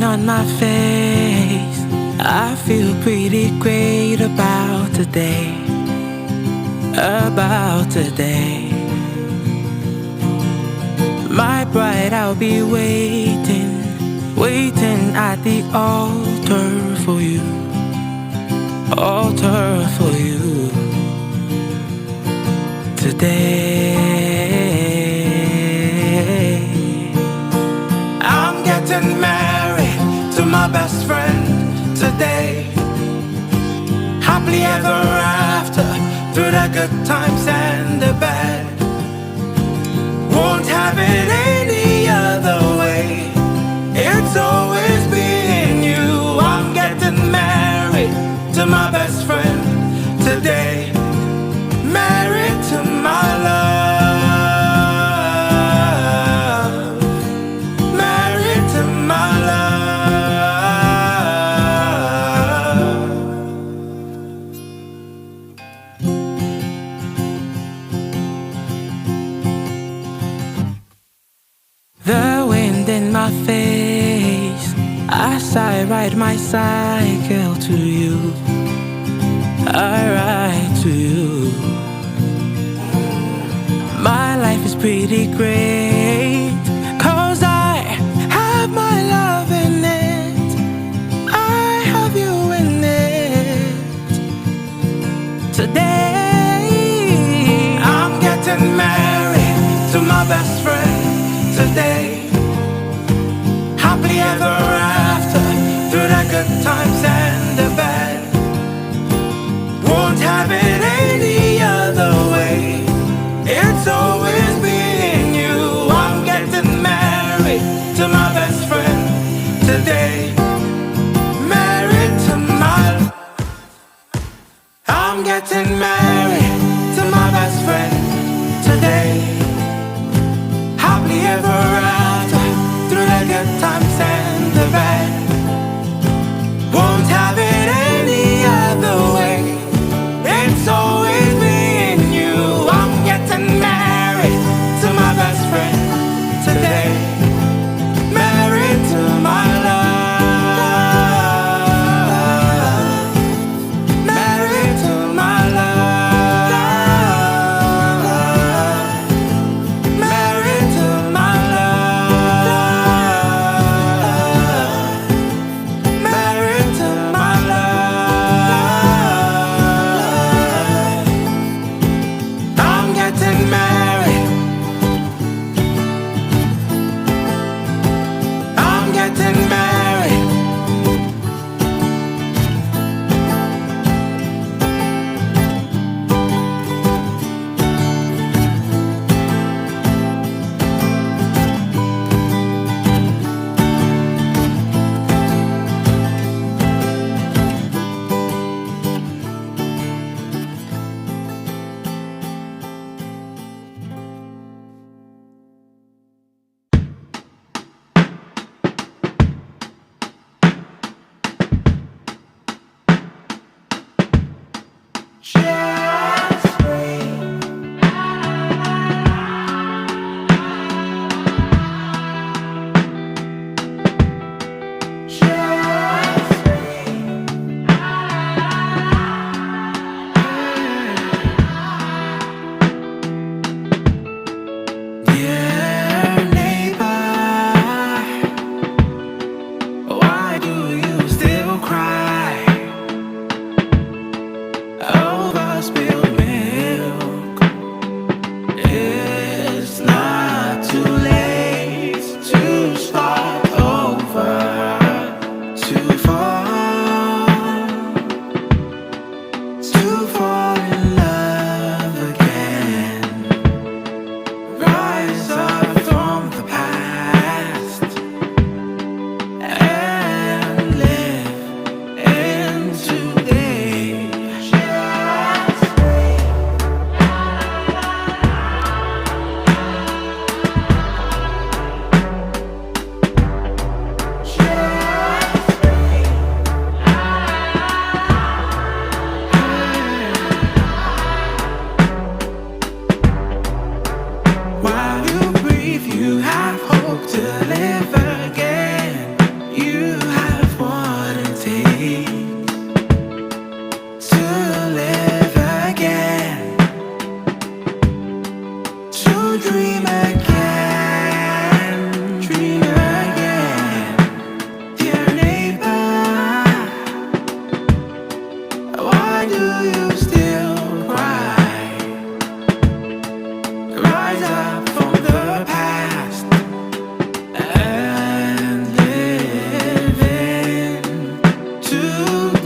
on my face, I feel pretty great about today. About today. My bride, I'll be waiting, waiting at the altar for you. Altar for you today. I'm getting married to my best friend today. Happily ever after, through the good times and the bad. Won't have it any other way. It's always been you. I'm getting married to my best friend today. Married to my love. Married to my love. The wind in my face as I ride my cycle to you. I ride to you. My life is pretty great, 'cause I have my love in it. I have you in it. Today I'm getting married to my best friend today. Happily ever after, through the good times and the bad. Won't have it any other way. It's always been you. I'm getting married to my best friend today. Married to my. I'm getting married to my best friend today. Happily ever after, through the good times and the bad. Won't have it any other way. It's always been you. I'm getting married to my best friend today. Married to my love. Married to my love. Married to my love. to live again, to dream again, dream again. Dear neighbor, why do you still cry? Rise up from the past and live in today.